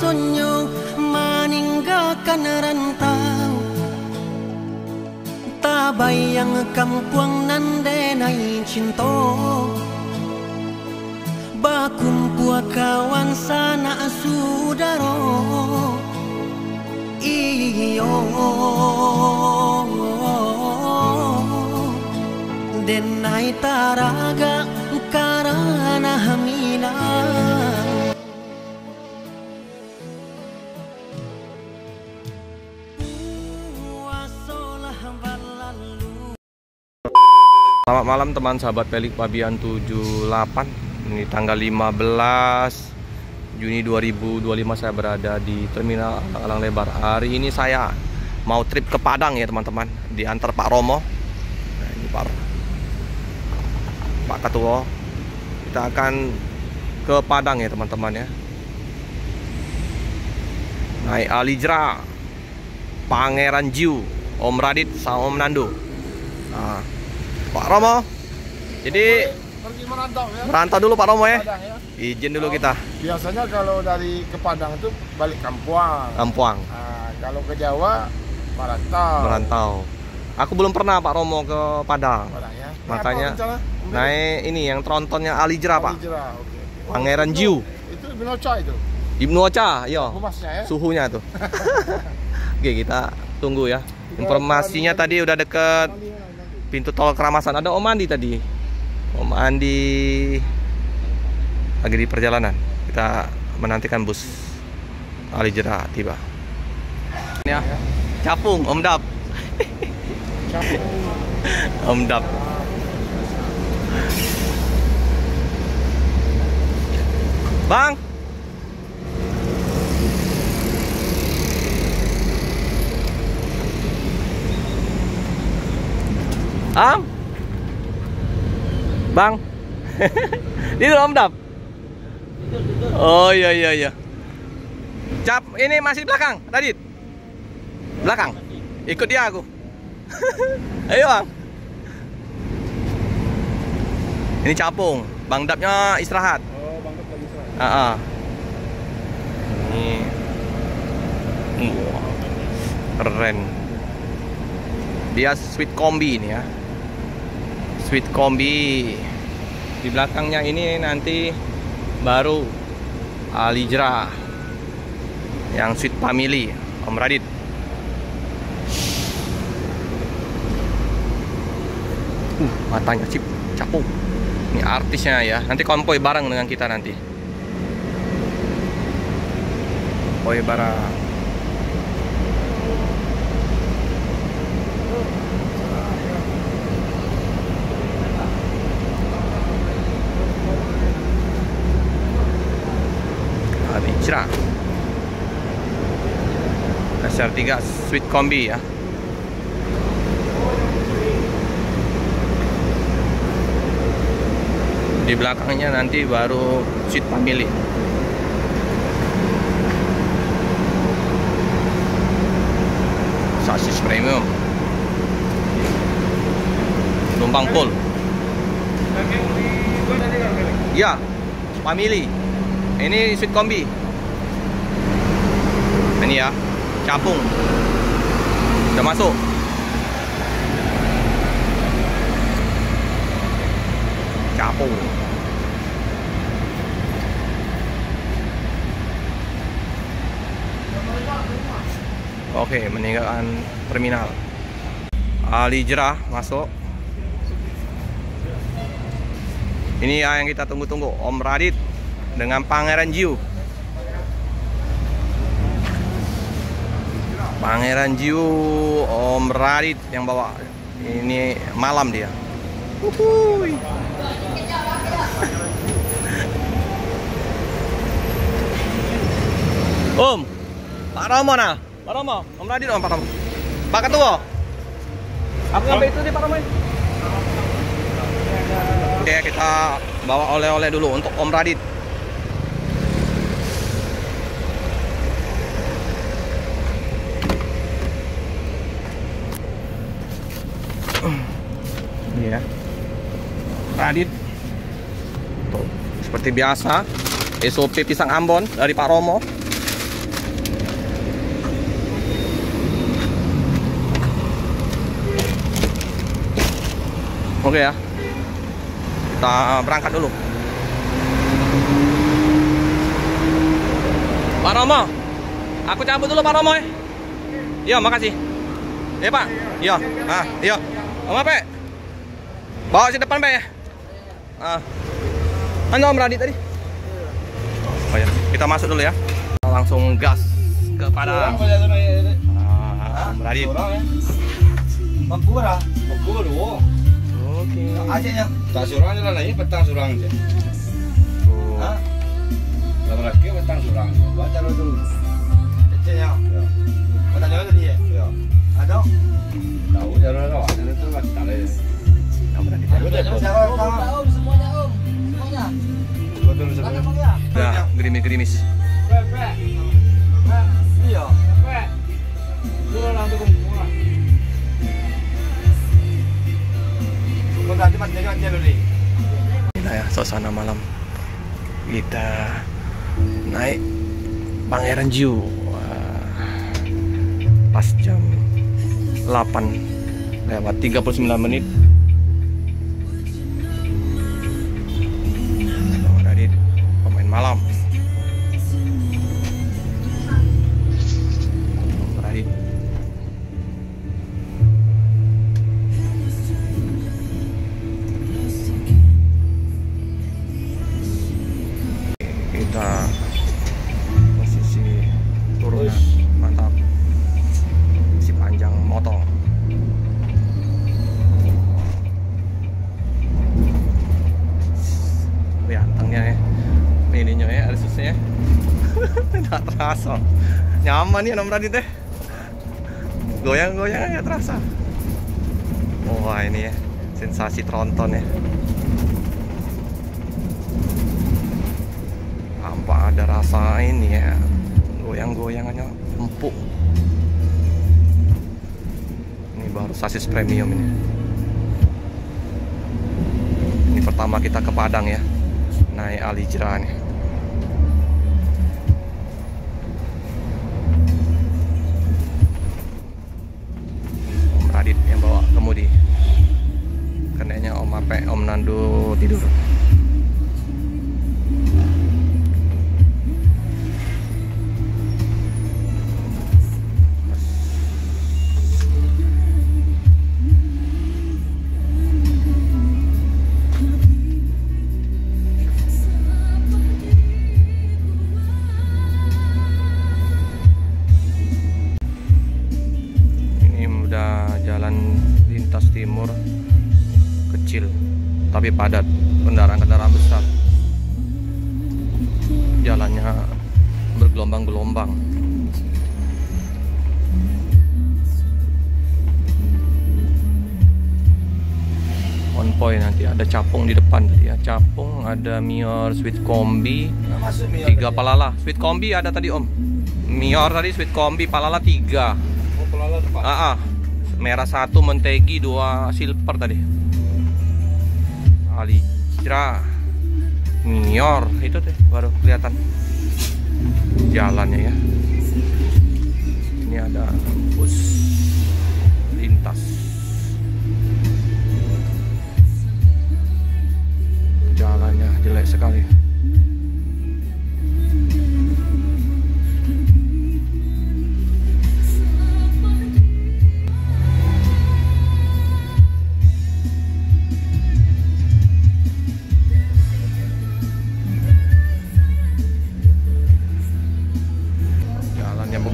sonyo meninggalkan rantau, tak bayang kampung nan denai cinta, bakumpul kawan sana saudara. Iyo denai taraga karana hamina. Selamat malam teman sahabat Pelik Pabian 78. Ini tanggal 15 Juni 2025 saya berada di Terminal Alang Lebar. Hari ini saya mau trip ke Padang ya teman-teman, diantar Pak Romo. Nah, ini Pak Ketua. Kita akan ke Padang ya teman-teman ya. Naik Alijra, Pangeran Jiu, Om Radit sama Om Nando. Nah, Pak Romo, jadi pergi merantau ya? Merantau dulu Pak Romo ya? Padang, ya? Izin dulu kita. Biasanya kalau dari ke Padang itu balik Kampuang. Kampuang. Nah, kalau ke Jawa merantau. Merantau. Aku belum pernah Pak Romo ke Padang. Padang ya? Makanya naik ini yang trontonnya Alijra Pak. Alijra, oke. Pangeran Jiu. Itu Ibnu Ocha itu. Ibnu Ocha, iya. Humasnya ya? Suhunya tuh. Oke, kita tunggu ya. Informasinya tadi udah deket pintu tol Keramasan. Ada Om Andi tadi. Om Andi lagi di perjalanan. Kita menantikan bus Alijra tiba. Ya, Capung, Om Dap. Om Dap. Bang. Am? Bang. Di dulu Om Dap. Oh iya iya iya. Cap, ini masih belakang, Radit. Belakang. Ikut dia aku. Ayo Bang. Ini Capung, Bang Dapnya istirahat. Oh, Bang Dap lagi istirahat. Ini. Wah, keren. Dia Sweet Kombi ini ya. Sweet Kombi. Di belakangnya ini nanti baru Alijra yang Sweet Family, Om Radit. Matanya Cip, Capung. Ini artisnya ya. Nanti konvoy bareng dengan kita nanti. Konvoy bareng. Alijra SR3 Sweet Kombi ya. Di belakangnya nanti baru Sweet Family. Sasis premium. Numpang full. Ya, Family. Ini Sweet Kombi. Ini ya, Capung. Udah masuk. Capung. Oke, meninggalkan terminal. Alijra masuk. Ini ya yang kita tunggu-tunggu, Om Radit dengan Pangeran Jiu. Pangeran Jiu, Om Radit yang bawa. Ini malam dia. Uhuy. Om, Pak Romo nah. Pak Romo, Om Radit, Om Pak Romo. Pak Ketua. Aku ngambil itu nih Pak Romo. Oke, kita bawa oleh-oleh dulu untuk Om Radit. Ini ya, Radit. Tuh, seperti biasa, SOP pisang Ambon dari Pak Romo. Oke ya. Kita berangkat dulu. Pak Romo, aku cabut dulu Pak Romo ya. Iya, makasih. Iya Pak. Iya. Iya. Om Pak. Bawa si depan Pak ya. Anda Om Radit tadi. Oh ya, kita masuk dulu ya. Langsung gas ke Padang. Om Radit. Mempura. Oke. Acehnya. Tak surang jalan lagi petang surang je. Hah? Lama lagi petang surang. Baca dulu. Acehnya. Ya. Kata jalan tadi ya? Ya. Ada? Tahu jalan lewat. Jalan tu masih tak leh. Semuanya Om. Semuanya. Betul sebenarnya. Udah gerimis-gerimis. Iya. Inilah ya suasana malam kita naik Pangeran Jiu. Pas jam 8:39. Dari pemain malam. Radit. Kita posisi turunan mantap, si panjang motor. Antengnya ya, ininya ya, ada susnya. Nggak terasa, nyaman ya Om Radit teh. Goyang-goyang nggak terasa. Wah ini ya, sensasi tronton ya. Tanpa ada rasa ini ya, goyang-goyangannya empuk. Ini baru sasis premium ini. Ini pertama kita ke Padang ya, naik Al-Hijrah nih. Om Radit yang bawa kemudi. Kenanya Om Ape, Om Nando tidur. Jalan lintas timur kecil tapi padat, kendaraan-kendaraan besar. Jalannya bergelombang-gelombang. On point nanti ada capung di depan tadi ya. Capung, ada Mior Sweet Kombi, 3 Palala. Sweet Kombi ada tadi Om. Mior tadi Sweet Kombi, Palala 3. Oh, pelala depan. Merah 1, Montegi 2, Silver tadi. Al-Hijrah, Mior itu deh baru kelihatan jalannya ya. Ini ada bus lintas. Jalannya jelek sekali.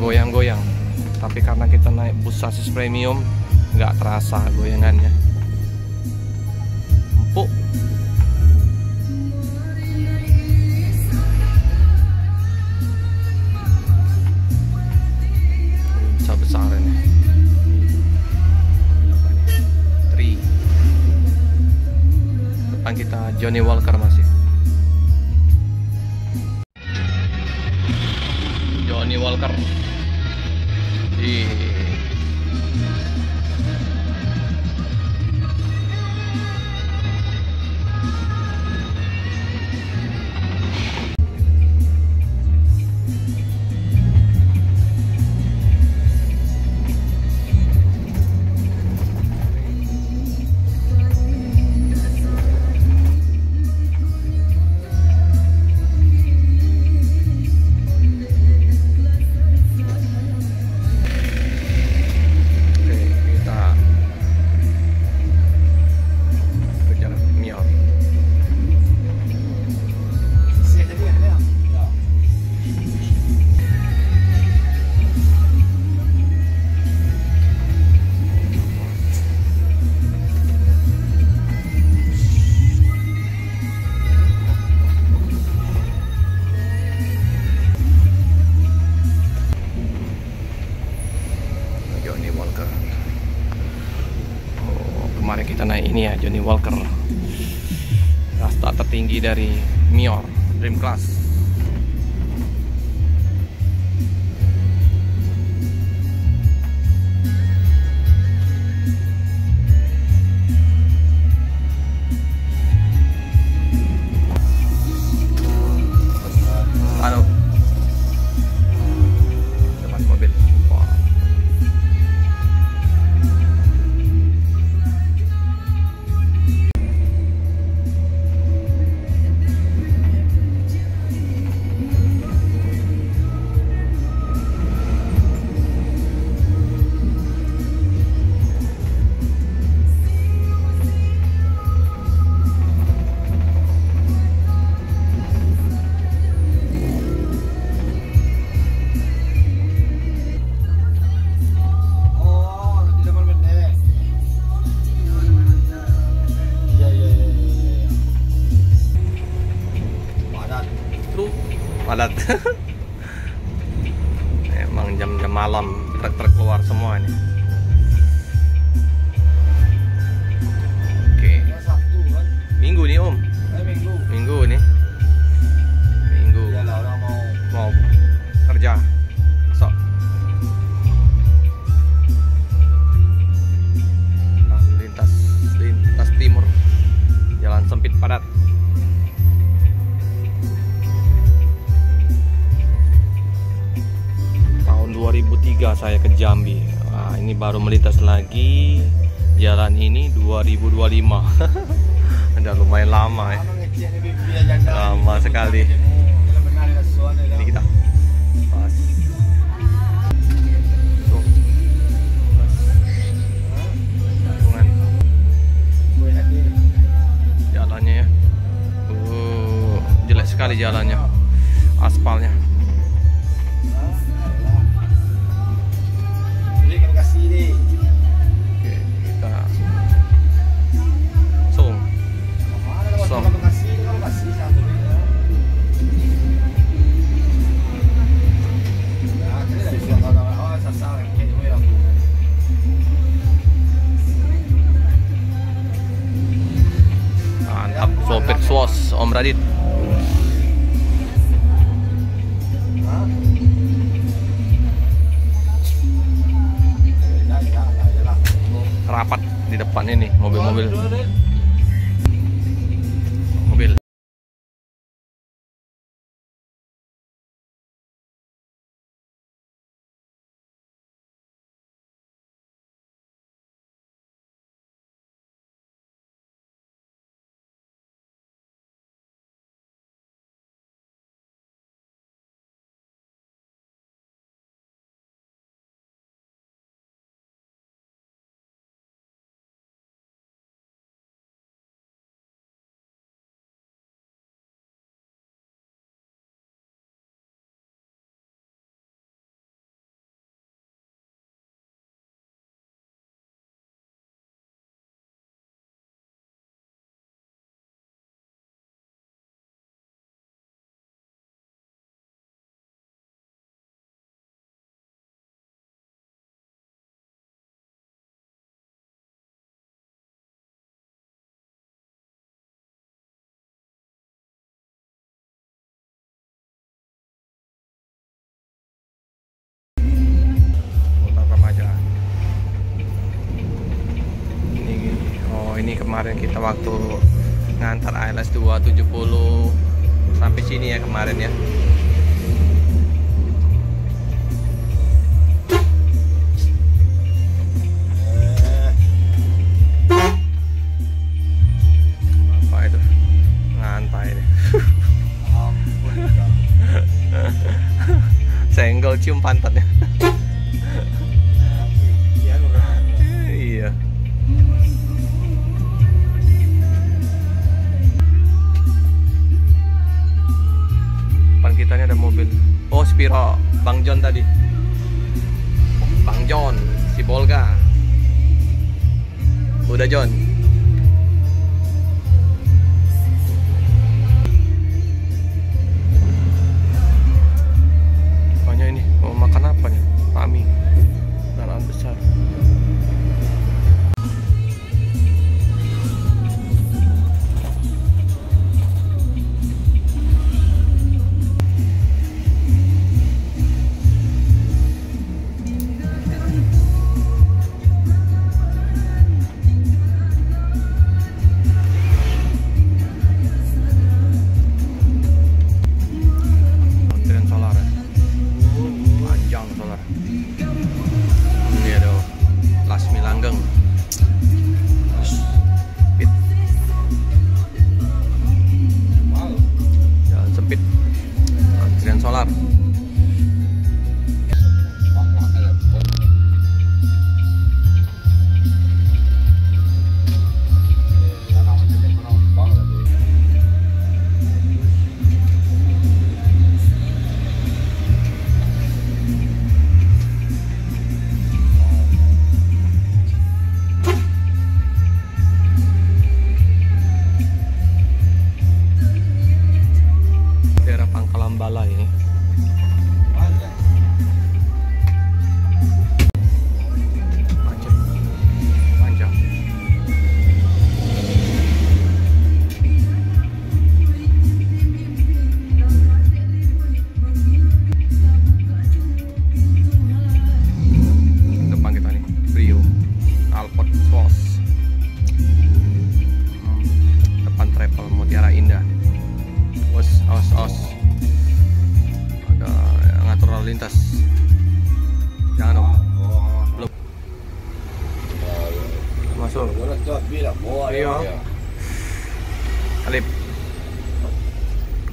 Goyang-goyang, tapi karena kita naik bus sasis premium nggak terasa goyangannya, empuk. Besar ini apa nih? Tri depan kita Johnny Walker masih. Johnny Walker. Johnny Walker, kasta tertinggi dari Mior Dream Class. Padat. Emang jam-jam malam truk-truk keluar semua ini. Oke. Sabtu kan? Minggu nih Om. Minggu. Minggu nih. Minggu. Iyalah orang mau kerja. Besok. Lintas timur. Jalan sempit padat. Tahun 2003 saya ke Jambi. Nah, ini baru melintas lagi jalan ini 2025. Udah lumayan lama ya. Lama sekali. Ini kita pas. Tuh. Jalannya ya. Jelek sekali jalannya. Aspalnya. Oke, kita langsung. Mantap, sopir SWOS Om Radit. Rapat di depan ini mobil-mobil. Mobil. Ini kemarin kita waktu ngantar ALS 270 sampai sini ya kemarin ya. Apa itu? Ngantai deh. Senggol cium pantatnya. Iya. Depan kita ini ada mobil. Oh, Spiro, Bang John tadi. Bang John, si Bolga. Udah John. Banyak ini. Mau makan apa nih? Pami. Kendaraan besar. bagian solar. Daerah Pangkalan Bala ini. Macet, panjang. Depan kita nih, Brio, Alphard Swos. Depan Travel Mutiara Indah. Os ada ngatur lalu lintas, jangan dong, belum masuk. Iya, Alip.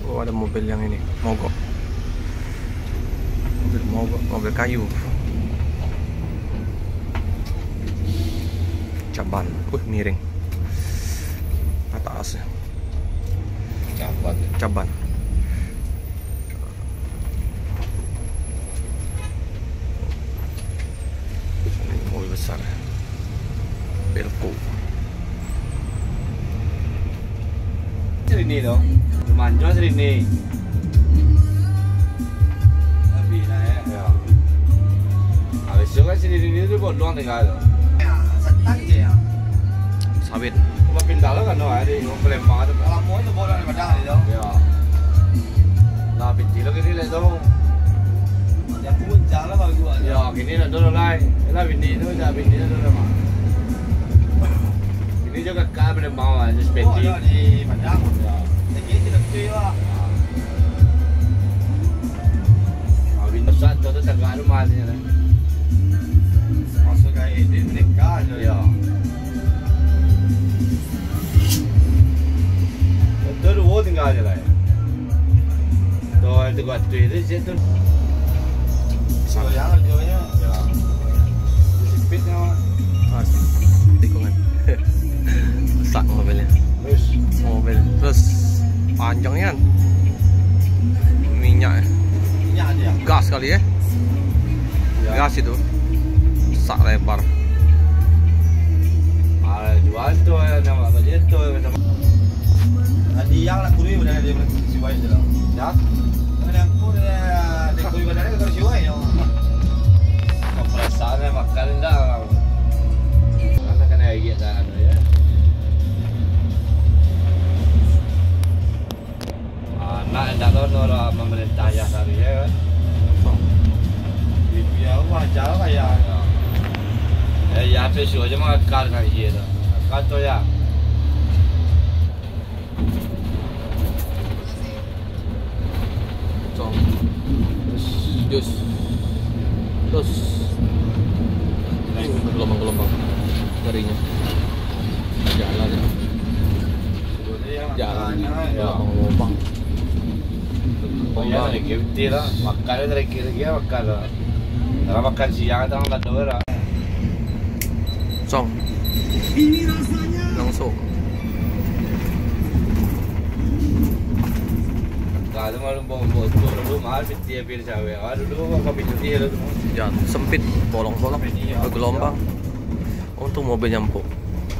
Oh, ada mobil yang ini mogok, mobil kayu. Caban, miring atas. Caban. Ini mobil besar. Belco. Sini dong. Manjo sini. Tapi naik. Ya. Habis itu kan sini itu buat luang tinggal. Ya, setang je ya. Sawit. Cuma pindah lo kan no, ada yang pelempang itu. Kalau mau itu bola di padang itu. Ya. Nah, pinti lo gini lah dong. Ya puncak lah kalau gua. Ya, gini lah dulu lah. Lah pinti itu dah pinti itu dulu mah. Ini juga kah pelempang lah, just pinti. Oh, di padang. Ya. Jadi tidak cuy lah. Ah, pintu satu tu sangat rumah ni lah. Masuk kayak ini nikah je. Ya. Betul, वो tinggal aja lah. Tuh itu gua tuh itu situ. Soalnya jualnya ya. Sipitnya mah. Tikungan. Rusak mobilnya. Mobil. Terus panjangnya minyak. Minyak dia. Gas kali ya. Gas itu. Rusak lebar. Jual tuh nama apa dia tuh macam. Di yang nak kuri udah dia siwai je lah. Ya. Yang kuri dia kuri pada dia kalau siwai ya. Perasaan makan dah. Karena kan ayat dah ada ya. Anak dah tahu orang pemerintah ya hari ya. Dia wajar kayak. Ya tu siapa je mah kar kan dia tu. Kar tu ya. Terus gelombang-gelombang garingnya jalan gelombang oh ya dari kiri lah makan dari kiri makan lah kalau makan siang itu nggak tahu lah song langsung kalau malu bawa dulu mahal pintu pilih cawe dulu apa pintu dia tu jalan sempit bolong-bolong bergelombang. Untung mobil nyampu,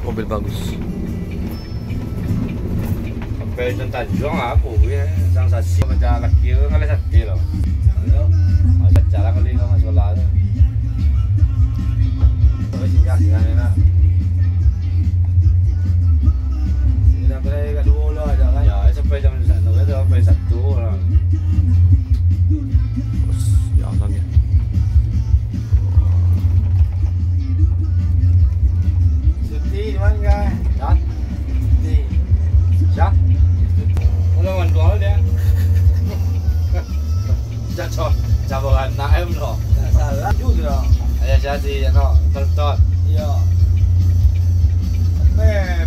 mobil bagus. sampai tentang juang aku ya sang sasi macam laki tu kalau sakit loh macam cara kali kau masuk lah tu terus singgah singgah nak ini boleh kat dua lah ada kan ya sampai jam 1 tu sampai 1 lah Terus jalannya Suti di mana guys? Dah. Suti. Siap. Udah mantul dia. Jatuh. Cabaran nak em loh. Salah juga. Ayah jadi no, tertot. Iya.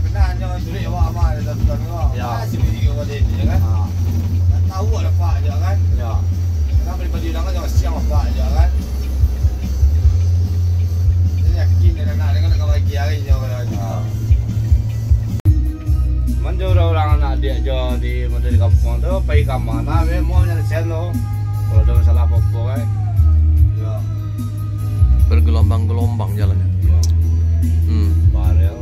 Benar jangan duit awak apa ada tertot kau. Ya. Si bini kau dia kan. Tahu ada pak je kan. Ya. ke mana mau nyari sen lo. Kalau ada masalah apa-apa kan. Ya. Bergelombang-gelombang jalannya. Ya. Barel.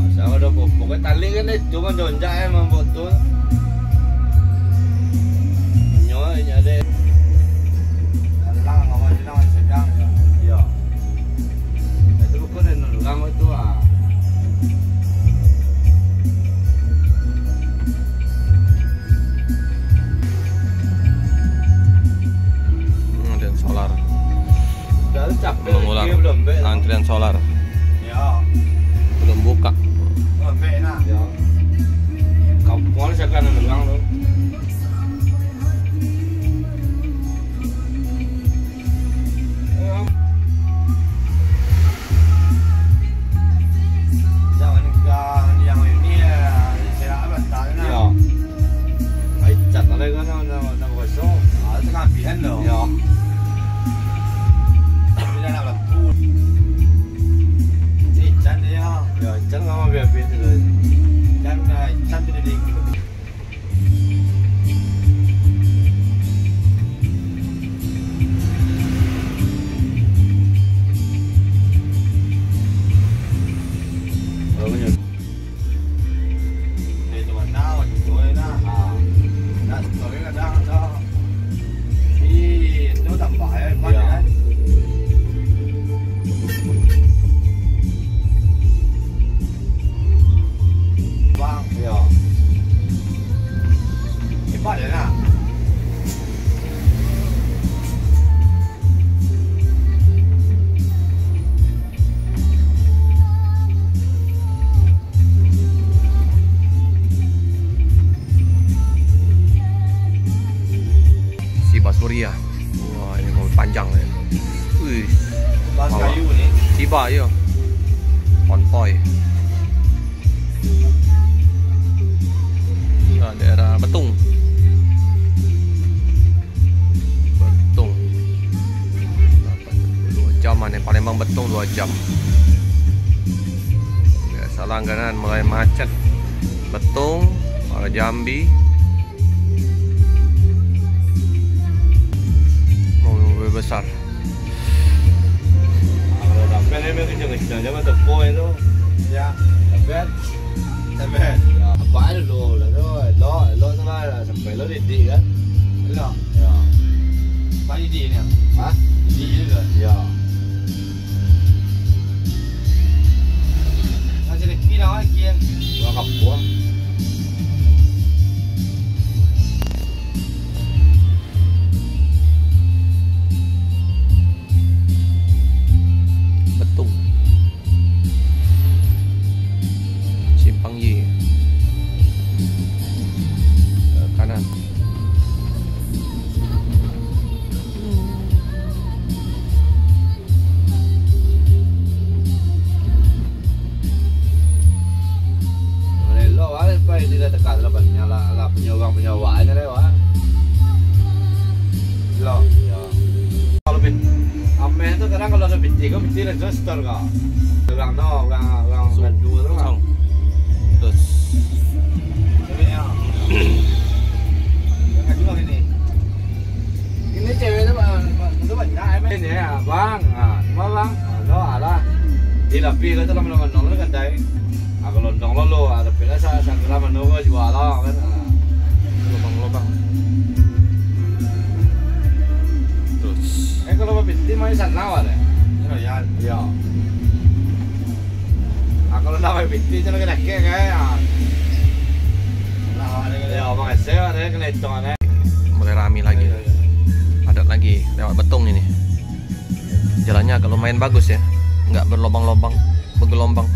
Masa ada apa-apa kan tali kan itu kan donjak emang betul. Nyoy ada. Lang ngomong jenang sedang. Ya. Itu bukan lang itu ah. Solar. Belum ulang. Antrian solar. Ya. Belum buka. Belum nah. Ya. Kamu mau siapkan ulang lo. Jangan yang ini saya bentar nah. Ya. Ai chặt ở đây có nó có số. Ở cái bị hết rồi. Ya. Jangan ngomong biar itu, jangan cantik di. Oh banyak. Itu mana? Itu mana? Nah, sekarang ada ada. Itu tambah ya, banyak. Ya. Cepat je nak. Si Basuria. Wah, ini mobil panjang ni. Wih. Bas kayu ni. Tiba je. Konvoy. Daerah Betung. 2 jam nih, Palembang Betung 2 jam. Biasa langganan mulai macet. Betung, Jambi. Mobil besar. Kalau dapat ni kencang-kencang jangan tepung itu. Ya, dapat. Dapat. Apa dulu lah tu, lo sana sampai lo di kan? Lo, ya. Tadi di ni, ah? Di juga, ya. Macam ni kira lagi yang dua kapuan. Betung. Simpang Ye. Kanan. Lo ada apa yang tidak tekan lepas nyala penyewaan ni wah. Lo, ya. Kalau bit, amen tu kadang kalau ada binti lah gestor kau. Orang no, orang dua tu kan. Terus. Sebenarnya. Yang kedua ini. Ini cewek tu banyak ni ya, bang. Semua bang. Lo ada. Di lapi kita lama nongol kan dah. Kalau nongol lo ada pila saya lama nongol jual lah kan. Lubang-lubang. Terus. Kalau binti mai sana ada. Ya, ya. Kalau nama binti jangan kena kayak. Ya, bang saya ada kena hitung ada. Mulai rame lagi. Padat lagi lewat Betung ini. Jalannya agak lumayan bagus ya, nggak berlobang-lobang, bergelombang.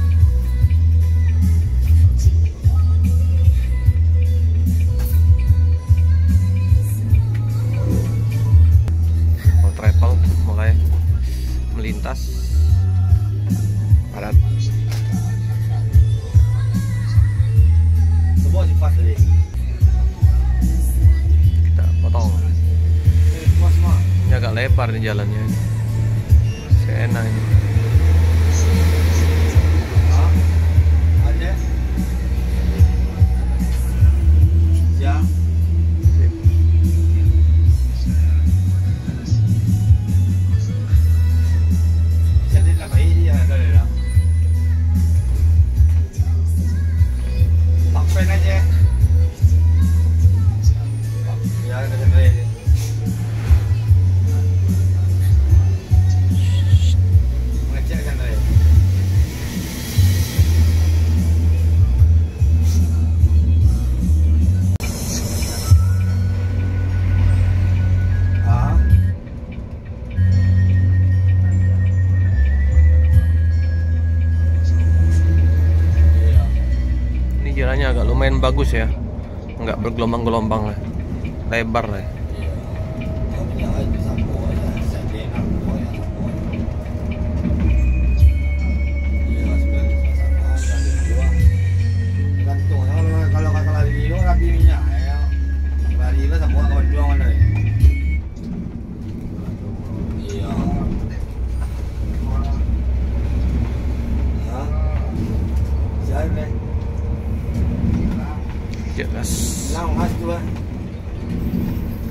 Travel mulai melintas padat. Semua sifat tadi. Kita potong. Semua. Ini agak lebar nih jalannya. Seenak ini. Ada. lumayan bagus ya, nggak bergelombang-gelombang lah, lebar lah. Kalau kata lari dulu rapi minyak ya. Lari lah semua kawan juang mana. Iya. Hah? Siapa? Jelas. Lang mas tu lah.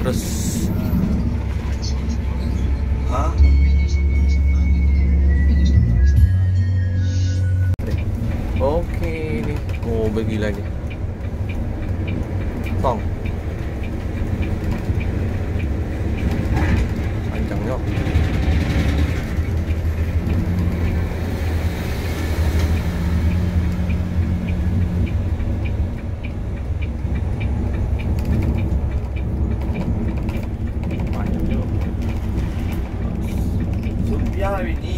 Terus Hah? oke nih, mobil gila nih. Tong. Panjangnya.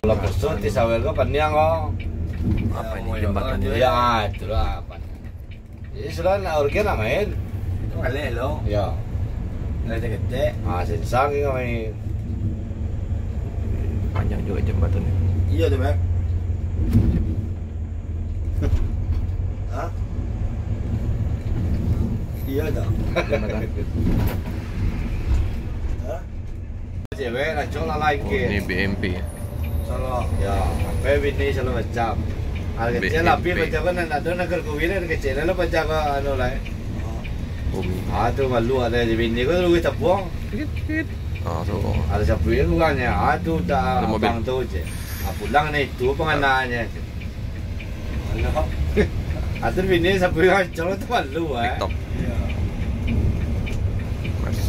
Kalau besok di sawel kau paniang kau. Apa ini jembatannya? Ya itulah apa. Jadi sudah nak organ nak main. Itu boleh lo. Ya. Nanti gede. Sensang ni main. Panjang juga jembatannya. Iya tu mak. Hah? Iya dah. Jembatan. Hah? Cewek nak coba lagi. Oh, ini BMP ya. Solo, ya, apa ini solo macam. Harga kecil tapi macam kan ada negara kuwin ada kecil lah macam anu lah. Bumi. Tu malu ada di bini ko lu kita buang. So Ada sapu yang bukannya. Tu dah mobil. bang tu je. Pulang ni itu pengenanya. Halo. Ada bini sapu yang colo tu malu TikTok. Mas.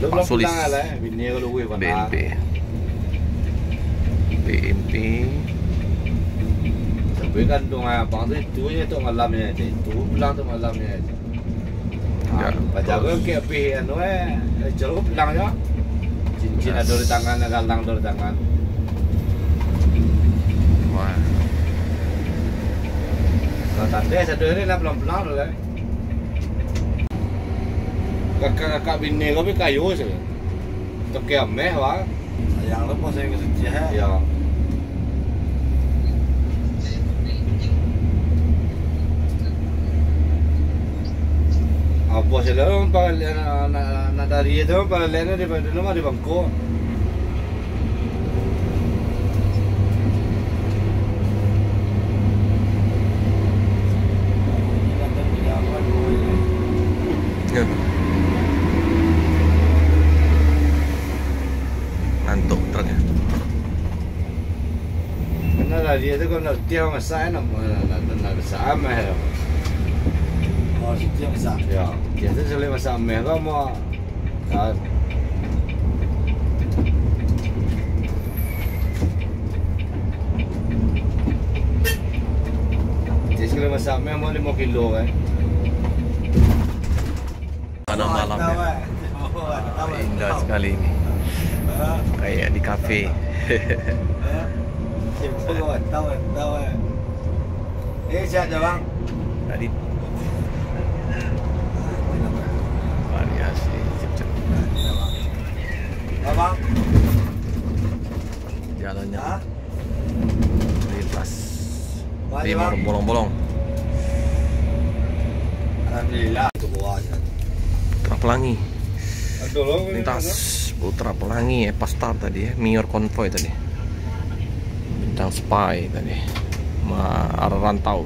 Lu belum Sulis. pulang lah. Bini ko lu BMP. BMP. Sapu kan tu bang tu itu je tu malamnya je. Itu pulang tu malamnya je. Ya. Baca gue kayak pi anu colo pulang ya. Cincin ada di tangan, galang ada di tangan. Wah. Kalau tante satu hari lah belum pulang tu lah. Kakak bini kau pi kayu sih. Toke ameh wah. Yang lepas saya ke suci ya. Apa sih orang nak dari itu para lainnya di rumah di bangku. Ya. Ngantuk truknya. Karena dari itu kalau dia masak nak sama ya. Oh, dia masak. Ya, dia tu selalu masak meh kau mau. Dia selalu masak meh mau 5 kilo kan. Mana malamnya. Indah sekali ini. Kayak di kafe. Tahu. Siapa bang? Tadi variasi cep-cep. Abang. Jalannya Hah? lintas Mana, timur Bang? bolong-bolong. Alhamdulillah itu buah aja. Putra Pelangi Tolong lintas Putra Pelangi ya, pas start tadi ya, Mior Konvoy tadi, Bintang Spy tadi, arah rantau.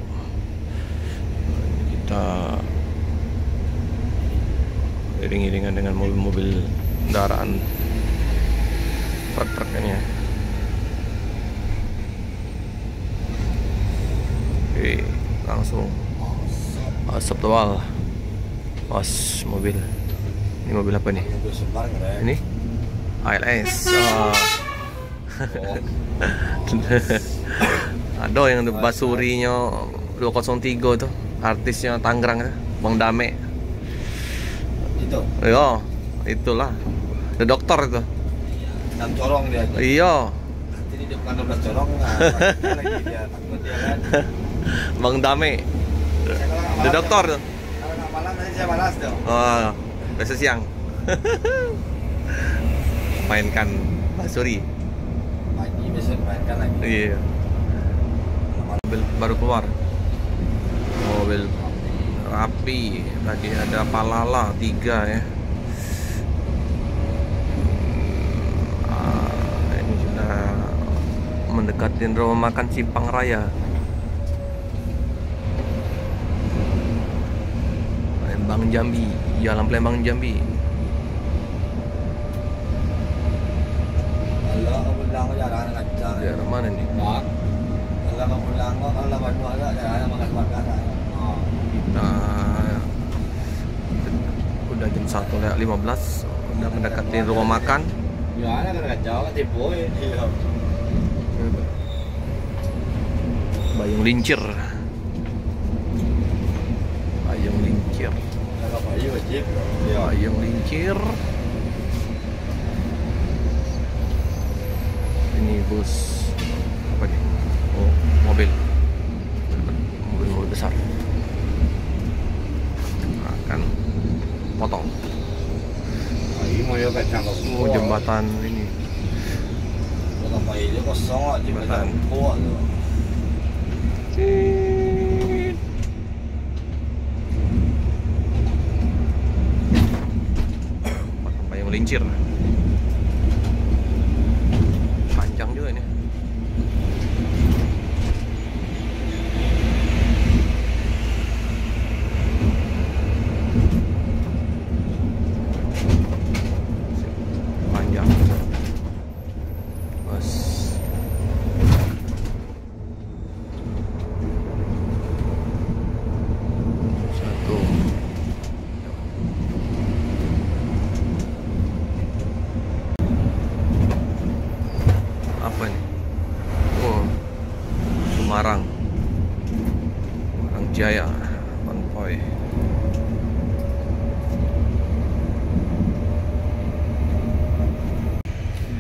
Kita iring-iringan dengan mobil-mobil kendaraan truk-truk ini ya. Oke, langsung asap tebal. Pas mobil. Ini mobil apa nih? Ini ALS. Ada yang basurinya 203 tuh, artisnya Tangerang itu, Bang Dame. Itu. Iya, itulah. The Dokter itu. Dan corong dia. Iya. Nanti di depan 12 corong lagi dia takut dia kan. Bang Dame. The dokter tuh. Kalau nggak malam nanti saya balas tuh. Oh, besok siang. Mainkan Basuri. Pagi besok mainkan lagi. Iya. Mobil baru keluar. Mobil rapi. Tadi ada Palala 3 ya. Ini sudah mendekati rumah makan Simpang Raya. Palembang Jambi, Jalan Palembang Jambi. Kalau kamu bilang kau jarang ngajar. Daerah mana nih? Bak. Kalau kamu bilang kau kalau bantu ada jarang makan makan. Nah, udah jam 1:15, udah mendekati rumah makan. Ya ada kan kacau kan tipu ya. Bayung Lincir. Bayung Lincir. Kalau bayi wajib. Bayung Lincir. Ini bus apa nih? Oh, mobil. Mobil besar. Akan potong. Bayi mau ya kacang kau. Oh, jembatan ini. Kalau bayi dia kosong jembatan kuat tu. Bayung Lincir. Panjang juga ini. Panjang. Bus. Satu. Apa nih? Oh, Semarang. Semarang Jaya, konvoy. Ini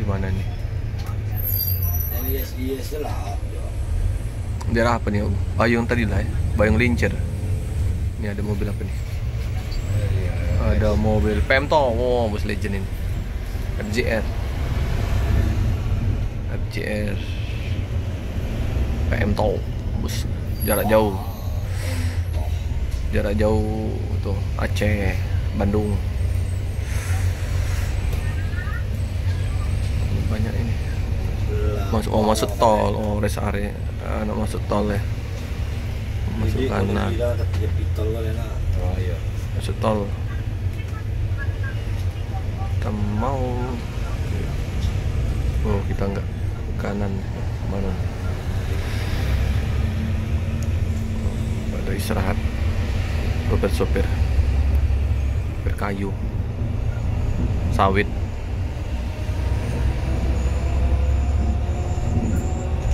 di mana nih? Yang yes lah. Daerah apa nih? Bayung tadi lah ya. Bayung Lincir. Ini ada mobil apa nih? Ada mobil Pemto. Oh, bus legend ini. FJR. FJR. Pemto. Bus jarak jauh. Jarak jauh tuh Aceh, Bandung. Banyak ini. Masuk tol. Oh, rest area. Masuk tol ya. Masuk kanan. Oh iya. Masuk tol. Kita mau. Oh, kita enggak kanan. Mana? Ada istirahat. Sopir berkayu, sawit,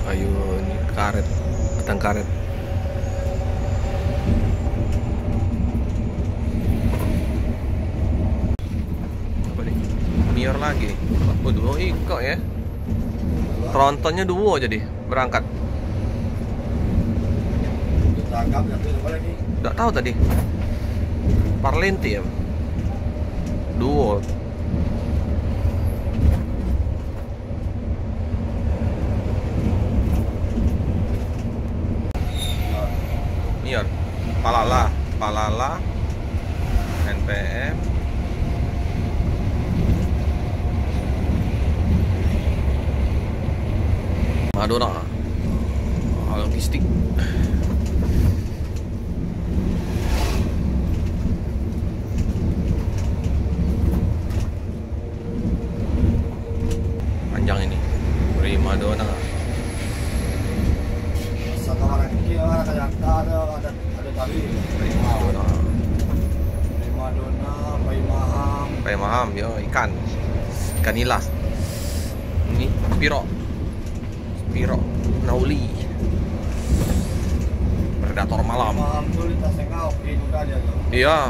kayu ini karet, batang karet. Apa nih? Mior lagi. Oh, dua iko ya. Trontonnya dua jadi berangkat. Tangkap satu apa lagi? Nggak tahu tadi. Parlenti ya. Duo. Mior. Palala. NPM. Madura. Logistik. Panjang ini. Primadona. Satu orang ini orang Jakarta ada tali. Primadona. Primadona, Pai Maham, yo ikan nilas. Ini Spiro Nauli. Predator malam. Maham tu lintas Sengau, juga dia tu. Iya.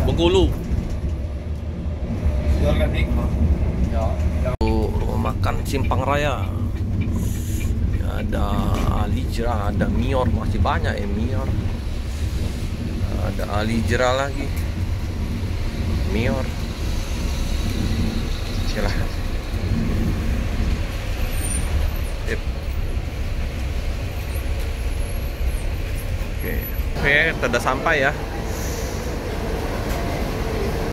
Bengkulu. Jual kan nikmat. Ya. Rumah makan Simpang Raya. Ada Alijra, ada Mior, masih banyak ya Mior. Ada Alijra lagi. Mior. Silahkan. Sip. Oke, kita udah sampai ya.